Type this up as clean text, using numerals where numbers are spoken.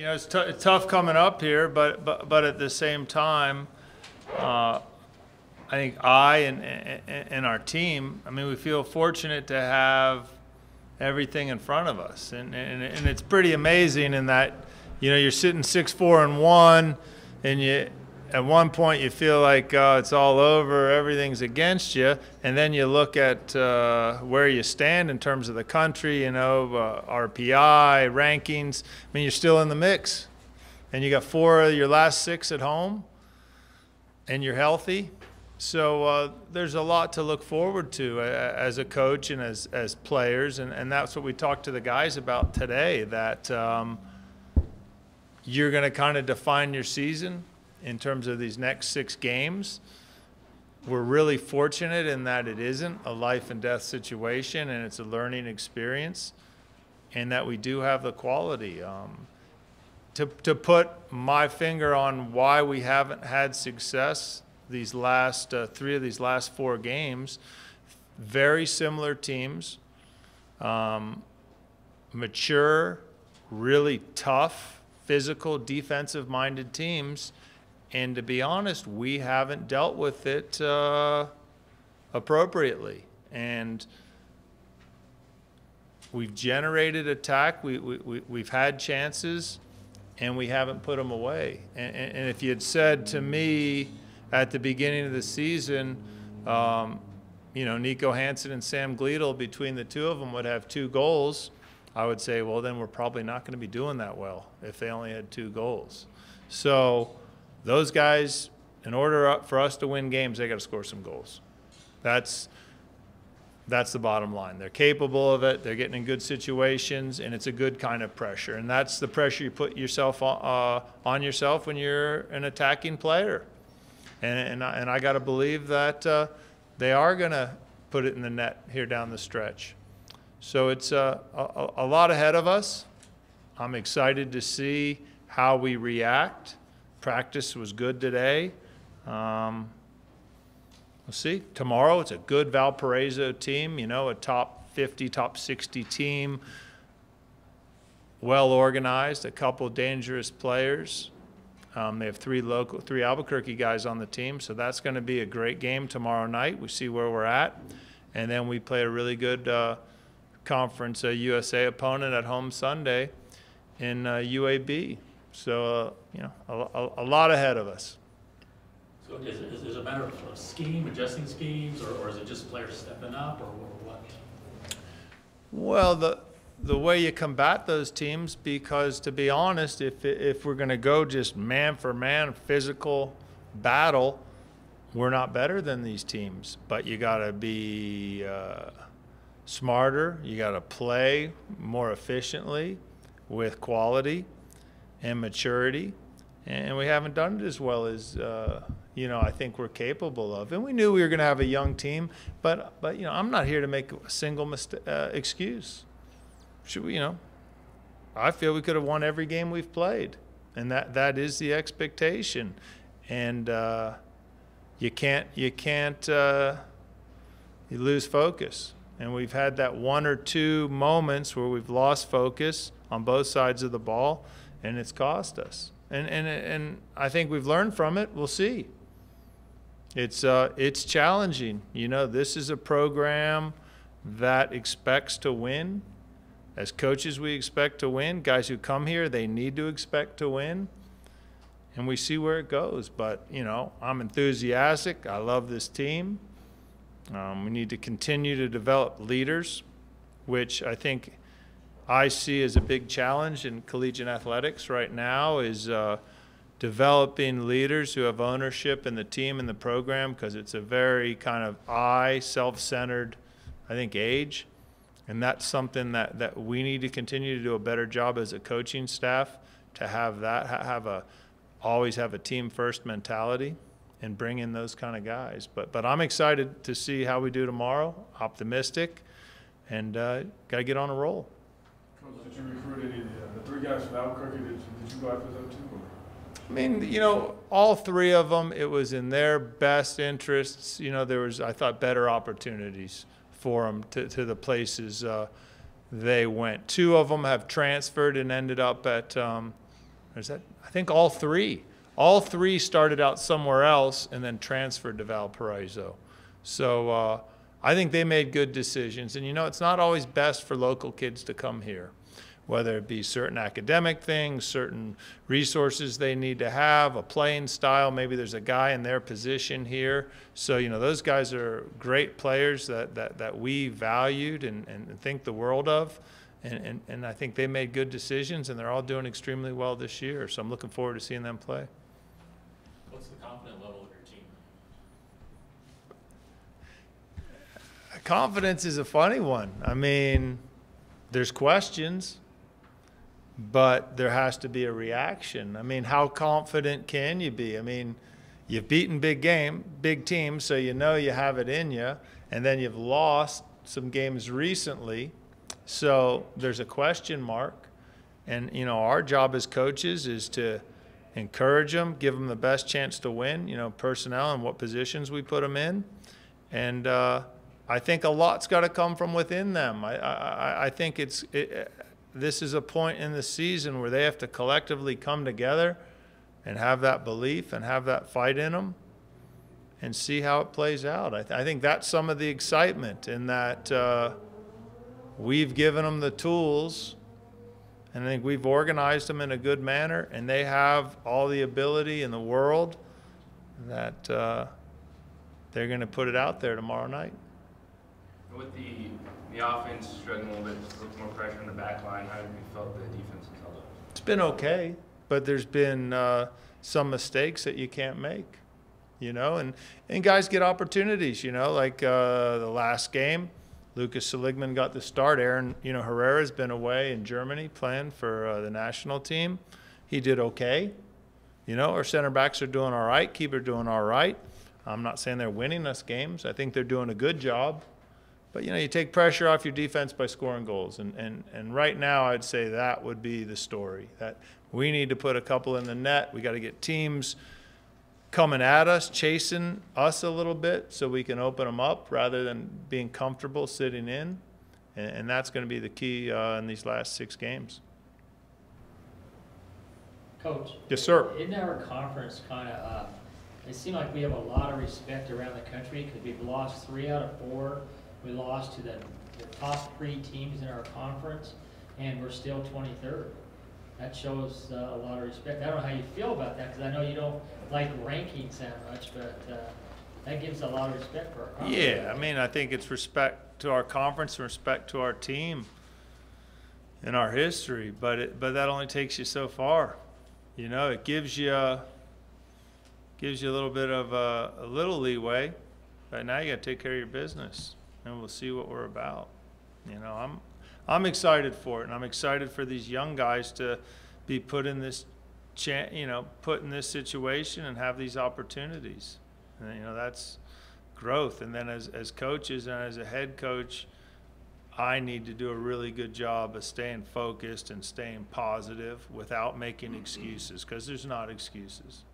It's tough coming up here, but at the same time, I think and our team, I mean, we feel fortunate to have everything in front of us, and it's pretty amazing in that, you're sitting 6-4-1, and at one point you feel like it's all over, everything's against you, and then you look at where you stand in terms of the country, RPI, rankings. I mean, you're still in the mix, and you got 4 of your last 6 at home, and you're healthy. So there's a lot to look forward to as a coach and as players, and that's what we talked to the guys about today, that you're going to kind of define your season in terms of these next 6 games. We're really fortunate in that it isn't a life and death situation, and it's a learning experience, and that we do have the quality. To put my finger on why we haven't had success these last 3 of these last 4 games, very similar teams, mature, really tough, physical, defensive-minded teams. And to be honest, we haven't dealt with it appropriately. And we've generated attack. We've had chances, and we haven't put them away. And if you had said to me at the beginning of the season, Nico Hansen and Sam Gleadle, between the 2 of them, would have 2 goals, I would say, well, then we're probably not going to be doing that well if they only had 2 goals. So those guys, in order for us to win games, they got to score some goals. That's the bottom line. They're capable of it. They're getting in good situations, and it's a good kind of pressure. And that's the pressure you put yourself on yourself when you're an attacking player. And I got to believe that they are going to put it in the net here down the stretch. So it's a lot ahead of us. I'm excited to see how we react. Practice was good today. We'll see. Tomorrow it's a good Valparaiso team, a top 50, top 60 team, well organized, a couple dangerous players. They have 3 Albuquerque guys on the team, so that's going to be a great game tomorrow night. We see where we're at, and then we play a really good Conference USA opponent at home Sunday in UAB. So a lot ahead of us. So is it a matter of scheme, adjusting schemes, or is it just players stepping up, or what? Well, the way you combat those teams, because to be honest, if we're going to go just man for man physical battle, we're not better than these teams. But you got to be smarter. You got to play more efficiently with quality and maturity, and we haven't done it as well as I think we're capable of. And we knew we were going to have a young team, but I'm not here to make a single excuse. Should we, I feel we could have won every game we've played, and that is the expectation. And you lose focus. And we've had that 1 or 2 moments where we've lost focus on both sides of the ball, and it's cost us. And I think we've learned from it. We'll see. It's challenging. This is a program that expects to win. As coaches, we expect to win. Guys who come here, they need to expect to win. And we see where it goes. But, I'm enthusiastic. I love this team. We need to continue to develop leaders, which I think I see as a big challenge in collegiate athletics right now, is developing leaders who have ownership in the team and the program, because it's a very kind of self-centered, I think, age. And that's something that we need to continue to do a better job as a coaching staff, to have that, always have a team-first mentality and bring in those kind of guys. But I'm excited to see how we do tomorrow, optimistic, and got to get on a roll. Coach, did you recruit any the 3 guys from Albuquerque? Did you go after them too? I mean, all 3 of them, it was in their best interests. There was, I thought, better opportunities for them to the places they went. 2 of them have transferred and ended up at Or is that, I think all three. All three started out somewhere else and then transferred to Valparaiso. So I think they made good decisions. And, you know, it's not always best for local kids to come here, whether it be certain academic things, certain resources they need to have, a playing style. Maybe there's a guy in their position here. So, you know, those guys are great players that we valued and think the world of. And I think they made good decisions, and they're all doing extremely well this year. So I'm looking forward to seeing them play. What's the confidence level of your team? Confidence is a funny one. I mean, there's questions, but there has to be a reaction. I mean, how confident can you be? I mean, you've beaten big teams, so you know you have it in you, and then you've lost some games recently, so there's a question mark. And, you know, our job as coaches is to encourage them, give them the best chance to win, you know, personnel and what positions we put them in. And I think a lot's got to come from within them. I think this is a point in the season where they have to collectively come together and have that belief and have that fight in them and see how it plays out. I think that's some of the excitement, in that we've given them the tools, and I think we've organized them in a good manner, and they have all the ability in the world that they're going to put it out there tomorrow night. With the offense struggling a little bit, a little more pressure on the back line, how have you felt the defense has held up? It's been okay, but there's been some mistakes that you can't make, you know, and guys get opportunities, you know, like the last game, Lucas Seligman got the start. Aaron, you know, Herrera's been away in Germany playing for the national team. He did okay. You know, our center backs are doing all right, keeper doing all right. I'm not saying they're winning us games. I think they're doing a good job. But, you know, you take pressure off your defense by scoring goals. And right now I'd say that would be the story, that we need to put a couple in the net. We got to get teams coming at us, chasing us a little bit so we can open them up rather than being comfortable sitting in. And that's going to be the key in these last 6 games. Coach. Yes, sir. Isn't our conference kind of, it seemed like we have a lot of respect around the country because we've lost 3 out of 4. We lost to the top 3 teams in our conference, and we're still 23rd. That shows a lot of respect. I don't know how you feel about that, because I know you don't like rankings that much, but that gives a lot of respect for our conference. Yeah, I mean, I think it's respect to our conference and respect to our team and our history, but that only takes you so far. You know, it gives you a little bit of a little leeway, but now you got to take care of your business. And we'll see what we're about. You know, I'm excited for it, and I'm excited for these young guys to be put in this, put in this situation and have these opportunities. And, you know, that's growth. And then as coaches and as a head coach, I need to do a really good job of staying focused and staying positive without making excuses, because there's not excuses.